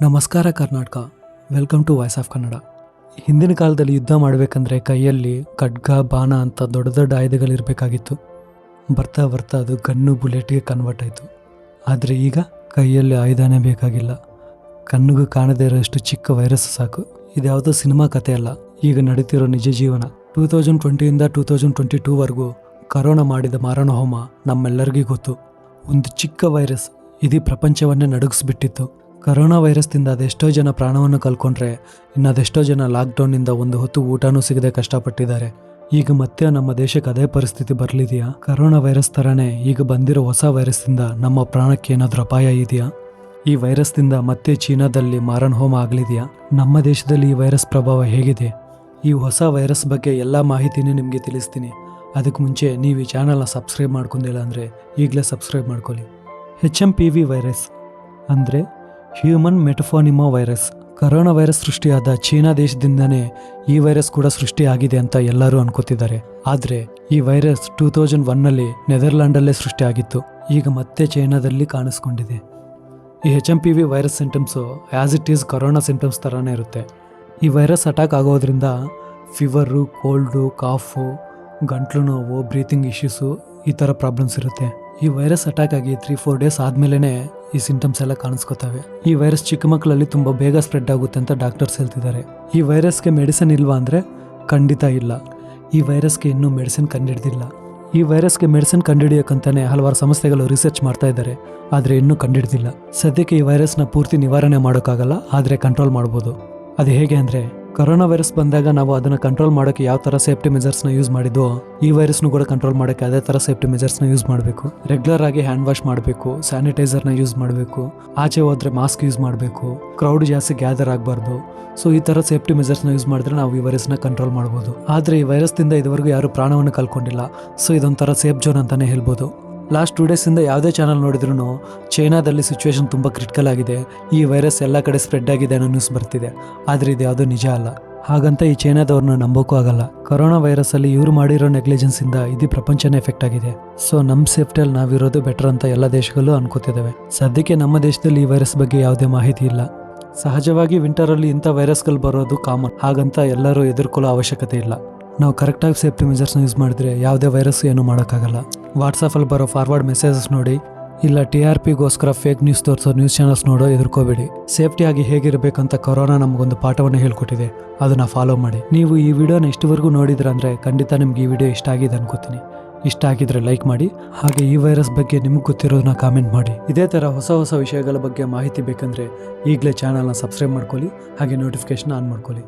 ನಮಸ್ಕಾರ Karnataka, welcome to voice of Kannada. ಹಿಂದಿನ ಕಾಲದಲ್ಲಿ ಯುದ್ಧ ಮಾಡಬೇಕಂದ್ರೆ ಕೈಯಲ್ಲಿ ಖಡ್ಗ ಬಾಣ ಅಂತ ದೊಡ್ಡ ದೊಡ್ಡ ಆಯುಧಗಳಿರಬೇಕಾಗಿತ್ತು. ಬರ್ತಾ ಬರ್ತಾ ಅದು ಗನ್ನು ಬುಲೆಟ್ಗೆ ಕನ್ವರ್ಟ್ ಆಯಿತು. ಆದರೆ ಈಗ ಕೈಯಲ್ಲಿ ಆಯುಧನೇ ಬೇಕಾಗಿಲ್ಲ, ಕಣ್ಣಿಗೂ ಕಾಣದೇ ಇರೋಷ್ಟು ಚಿಕ್ಕ ವೈರಸ್ ಸಾಕು. ಇದ್ಯಾವುದೋ ಸಿನಿಮಾ ಕಥೆ ಅಲ್ಲ, ಈಗ ನಡೀತಿರೋ ನಿಜ ಜೀವನ. 2020 2022ವರೆಗೂ ಕರೋನಾ ಮಾಡಿದ ಮಾರಣ ಹೋಮ ನಮ್ಮೆಲ್ಲರಿಗೂ ಗೊತ್ತು. ಒಂದು ಚಿಕ್ಕ ವೈರಸ್ ಇಡೀ ಪ್ರಪಂಚವನ್ನೇ ನಡುಗಿಸ್ಬಿಟ್ಟಿತ್ತು. ಕರೋನಾ ವೈರಸ್ನಿಂದ ಅದೆಷ್ಟೋ ಜನ ಪ್ರಾಣವನ್ನು ಕಳ್ಕೊಂಡ್ರೆ ಇನ್ನದೆಷ್ಟೋ ಜನ ಲಾಕ್ಡೌನ್ನಿಂದ ಒಂದು ಹೊತ್ತು ಊಟನೂ ಸಿಗದೆ ಕಷ್ಟಪಟ್ಟಿದ್ದಾರೆ. ಈಗ ಮತ್ತೆ ನಮ್ಮ ದೇಶಕ್ಕೆ ಅದೇ ಪರಿಸ್ಥಿತಿ ಬರಲಿದೆಯಾ? ಕರೋನಾ ವೈರಸ್ ಥರನೇ ಈಗ ಬಂದಿರೋ ಹೊಸ ವೈರಸ್ನಿಂದ ನಮ್ಮ ಪ್ರಾಣಕ್ಕೆ ಏನಾದರೂ ಅಪಾಯ ಇದೆಯಾ? ಈ ವೈರಸ್ನಿಂದ ಮತ್ತೆ ಚೀನಾದಲ್ಲಿ ಮಾರಣ ಹೋಮ ಆಗಲಿದೆಯಾ? ನಮ್ಮ ದೇಶದಲ್ಲಿ ಈ ವೈರಸ್ ಪ್ರಭಾವ ಹೇಗಿದೆ? ಈ ಹೊಸ ವೈರಸ್ ಬಗ್ಗೆ ಎಲ್ಲ ಮಾಹಿತಿನೂ ನಿಮಗೆ ತಿಳಿಸ್ತೀನಿ. ಅದಕ್ಕೆ ಮುಂಚೆ ನೀವು ಈ ಚಾನಲ್ನ ಸಬ್ಸ್ಕ್ರೈಬ್ ಮಾಡ್ಕೊಂಡಿಲ್ಲ ಅಂದರೆ ಈಗಲೇ ಸಬ್ಸ್ಕ್ರೈಬ್ ಮಾಡ್ಕೊಳ್ಳಿ. HMPV ವೈರಸ್ ಅಂದರೆ human metapneumo virus. Corona virus ಸೃಷ್ಟಿಯಾದ ಚೀನಾ ದೇಶದಿಂದನೇ ಈ ವೈರಸ್ ಕೂಡ ಸೃಷ್ಟಿಯಾಗಿದೆ ಅಂತ ಎಲ್ಲರೂ ಅನ್ಕೋತಿದ್ದಾರೆ. ಆದರೆ ಈ ವೈರಸ್ 2001ನಲ್ಲಿ ನೆದರ್ಲ್ಯಾಂಡಲ್ಲೇ ಸೃಷ್ಟಿಯಾಗಿತ್ತು. ಈಗ ಮತ್ತೆ ಚೈನಾದಲ್ಲಿ ಕಾಣಿಸ್ಕೊಂಡಿದೆ. ಈ HMPV virus symptoms as it is corona symptoms ಥರನೇ ಇರುತ್ತೆ. ಈ ವೈರಸ್ ಅಟ್ಯಾಕ್ ಆಗೋದ್ರಿಂದ ಫೀವರು, ಕೋಲ್ಡು, ಕಾಫು, ಗಂಟ್ಲು ನೋವು, ಬ್ರೀತಿಂಗ್ ಇಶ್ಯೂಸು ಈ ಥರ ಪ್ರಾಬ್ಲಮ್ಸ್ ಇರುತ್ತೆ. ಈ ವೈರಸ್ ಅಟ್ಯಾಕ್ ಆಗಿ 3-4 ಡೇಸ್ ಆದಮೇಲೆ ಈ ಸಿಂಟಮ್ಸ್ ಎಲ್ಲ ಕಾಣಿಸ್ಕೋತವೆ. ಈ ವೈರಸ್ ಚಿಕ್ಕ ಮಕ್ಕಳಲ್ಲಿ ತುಂಬ ಬೇಗ ಸ್ಪ್ರೆಡ್ ಆಗುತ್ತೆ ಅಂತ ಡಾಕ್ಟರ್ಸ್ ಹೇಳ್ತಿದ್ದಾರೆ. ಈ ವೈರಸ್ಗೆ ಮೆಡಿಸಿನ್ ಇಲ್ವಾ ಅಂದರೆ ಖಂಡಿತ ಇಲ್ಲ. ಈ ವೈರಸ್ಗೆ ಇನ್ನೂ ಮೆಡಿಸಿನ್ ಕಂಡುಹಿಡ್ದಿಲ್ಲ. ಈ ವೈರಸ್ಗೆ ಮೆಡಿಸಿನ್ ಕಂಡುಹಿಡಿಯೋಕ್ಕಂತಾನೆ ಹಲವಾರು ಸಂಸ್ಥೆಗಳು ರಿಸರ್ಚ್ ಮಾಡ್ತಾ ಇದ್ದಾರೆ, ಆದರೆ ಇನ್ನೂ ಕಂಡುಹಿಡ್ದಿಲ್ಲ. ಸದ್ಯಕ್ಕೆ ಈ ವೈರಸ್ನ ಪೂರ್ತಿ ನಿವಾರಣೆ ಮಾಡೋಕ್ಕಾಗಲ್ಲ, ಆದರೆ ಕಂಟ್ರೋಲ್ ಮಾಡ್ಬೋದು. ಅದು ಹೇಗೆ ಅಂದರೆ, ಕರೋನಾ ವೈರಸ್ ಬಂದಾಗ ನಾವು ಅದನ್ನು ಕಂಟ್ರೋಲ್ ಮಾಡೋಕ್ಕೆ ಯಾವ ಥರ ಸೇಫ್ಟಿ ಮೆಜರ್ಸ್ನ ಯೂಸ್ ಮಾಡಿದ್ವೋ ಈ ವೈರಸ್ನು ಕೂಡ ಕಂಟ್ರೋಲ್ ಮಾಡೋಕ್ಕೆ ಅದೇ ಥರ ಸೇಫ್ಟಿ ಮೆಜರ್ಸ್ನ ಯೂಸ್ ಮಾಡಬೇಕು. ರೆಗ್ಯುಲರ್ ಆಗಿ ಹ್ಯಾಂಡ್ ವಾಶ್ ಮಾಡಬೇಕು, ಸ್ಯಾನಿಟೈಸರ್ನ ಯೂಸ್ ಮಾಡಬೇಕು, ಆಚೆ ಹೋದರೆ ಮಾಸ್ಕ್ ಯೂಸ್ ಮಾಡಬೇಕು, ಕ್ರೌಡ್ ಜಾಸ್ತಿ ಗ್ಯಾದರ್ ಆಗಬಾರ್ದು. ಸೊ ಈ ಥರ ಸೇಫ್ಟಿ ಮೆಜರ್ಸ್ನ ಯೂಸ್ ಮಾಡಿದ್ರೆ ನಾವು ಈ ವೈರಸ್ನ ಕಂಟ್ರೋಲ್ ಮಾಡ್ಬೋದು. ಆದರೆ ಈ ವೈರಸ್ನಿಂದ ಇದುವರೆಗೂ ಯಾರು ಪ್ರಾಣವನ್ನು ಕಳ್ಕೊಂಡಿಲ್ಲ. ಸೊ ಇದೊಂಥರ ಸೇಫ್ ಝೋನ್ ಅಂತಲೇ ಹೇಳ್ಬೋದು. ಲಾಸ್ಟ್ 2 ಡೇಸಿಂದ ಯಾವುದೇ ಚಾನಲ್ ನೋಡಿದ್ರೂ ಚೈನಾದಲ್ಲಿ ಸಿಚುವೇಶನ್ ತುಂಬ ಕ್ರಿಟಿಕಲ್ ಆಗಿದೆ, ಈ ವೈರಸ್ ಎಲ್ಲ ಕಡೆ ಸ್ಪ್ರೆಡ್ ಆಗಿದೆ ಅನ್ನೋ ನ್ಯೂಸ್ ಬರ್ತಿದೆ. ಆದರೆ ಇದು ಯಾವುದೋ ನಿಜ ಅಲ್ಲ. ಹಾಗಂತ ಈ ಚೈನಾದವ್ರನ್ನ ನಂಬೋಕ್ಕೂ ಆಗಲ್ಲ. ಕೊರೋನಾ ವೈರಸ್ಸಲ್ಲಿ ಇವರು ಮಾಡಿರೋ ನೆಗ್ಲಿಜೆನ್ಸಿಂದ ಇಡೀ ಪ್ರಪಂಚನೇ ಎಫೆಕ್ಟ್ ಆಗಿದೆ. ಸೊ ನಮ್ಮ ಸೇಫ್ಟಿಯಲ್ಲಿ ನಾವಿರೋದು ಬೆಟರ್ ಅಂತ ಎಲ್ಲ ದೇಶಗಳು ಅನ್ಕೋತಿದ್ದಾವೆ. ಸದ್ಯಕ್ಕೆ ನಮ್ಮ ದೇಶದಲ್ಲಿ ಈ ವೈರಸ್ ಬಗ್ಗೆ ಯಾವುದೇ ಮಾಹಿತಿ ಇಲ್ಲ. ಸಹಜವಾಗಿ ವಿಂಟರಲ್ಲಿ ಇಂಥ ವೈರಸ್ಗಳು ಬರೋದು ಕಾಮನ್, ಹಾಗಂತ ಎಲ್ಲರೂ ಎದುರ್ಕೊಳ್ಳೋ ಅವಶ್ಯಕತೆ ಇಲ್ಲ. ನಾವು ಕರೆಕ್ಟಾಗಿ ಸೇಫ್ಟಿ ಮೆಜರ್ಸ್ನ ಯೂಸ್ ಮಾಡಿದ್ರೆ ಯಾವುದೇ ವೈರಸ್ ಏನೂ ಮಾಡೋಕ್ಕಾಗಲ್ಲ. ವಾಟ್ಸಪ್ಪಲ್ಲಿ ಬರೋ ಫಾರ್ವರ್ಡ್ ಮೆಸೇಜಸ್ ನೋಡಿ, ಇಲ್ಲ TRPಗೋಸ್ಕರ ಫೇಕ್ ನ್ಯೂಸ್ ತೋರಿಸೋ ನ್ಯೂಸ್ ಚಾನಲ್ಸ್ ನೋಡೋ ಎದುರ್ಕೋಬೇಡಿ. ಸೇಫ್ಟಿಯಾಗಿ ಹೇಗಿರಬೇಕಂತ ಕೊರೋನಾ ನಮಗೊಂದು ಪಾಠವನ್ನು ಹೇಳ್ಕೊಟ್ಟಿದೆ, ಅದನ್ನು ಫಾಲೋ ಮಾಡಿ. ನೀವು ಈ ವಿಡಿಯೋನ ಇಷ್ಟವರೆಗೂ ನೋಡಿದ್ರಂದರೆ ಖಂಡಿತ ನಿಮ್ಗೆ ಈ ವಿಡಿಯೋ ಇಷ್ಟ ಆಗಿದೆ ಅನ್ಕೋತೀನಿ. ಇಷ್ಟ ಆಗಿದ್ರೆ ಲೈಕ್ ಮಾಡಿ, ಹಾಗೆ ಈ ವೈರಸ್ ಬಗ್ಗೆ ನಿಮ್ಗೆ ಗೊತ್ತಿರೋದನ್ನ ಕಾಮೆಂಟ್ ಮಾಡಿ. ಇದೇ ಥರ ಹೊಸ ವಿಷಯಗಳ ಬಗ್ಗೆ ಮಾಹಿತಿ ಬೇಕಂದರೆ ಈಗಲೇ ಚಾನಲ್ನ ಸಬ್ಸ್ಕ್ರೈಬ್ ಮಾಡ್ಕೊಳ್ಳಿ, ಹಾಗೆ ನೋಟಿಫಿಕೇಶನ್ ಆನ್ ಮಾಡ್ಕೊಳ್ಳಿ.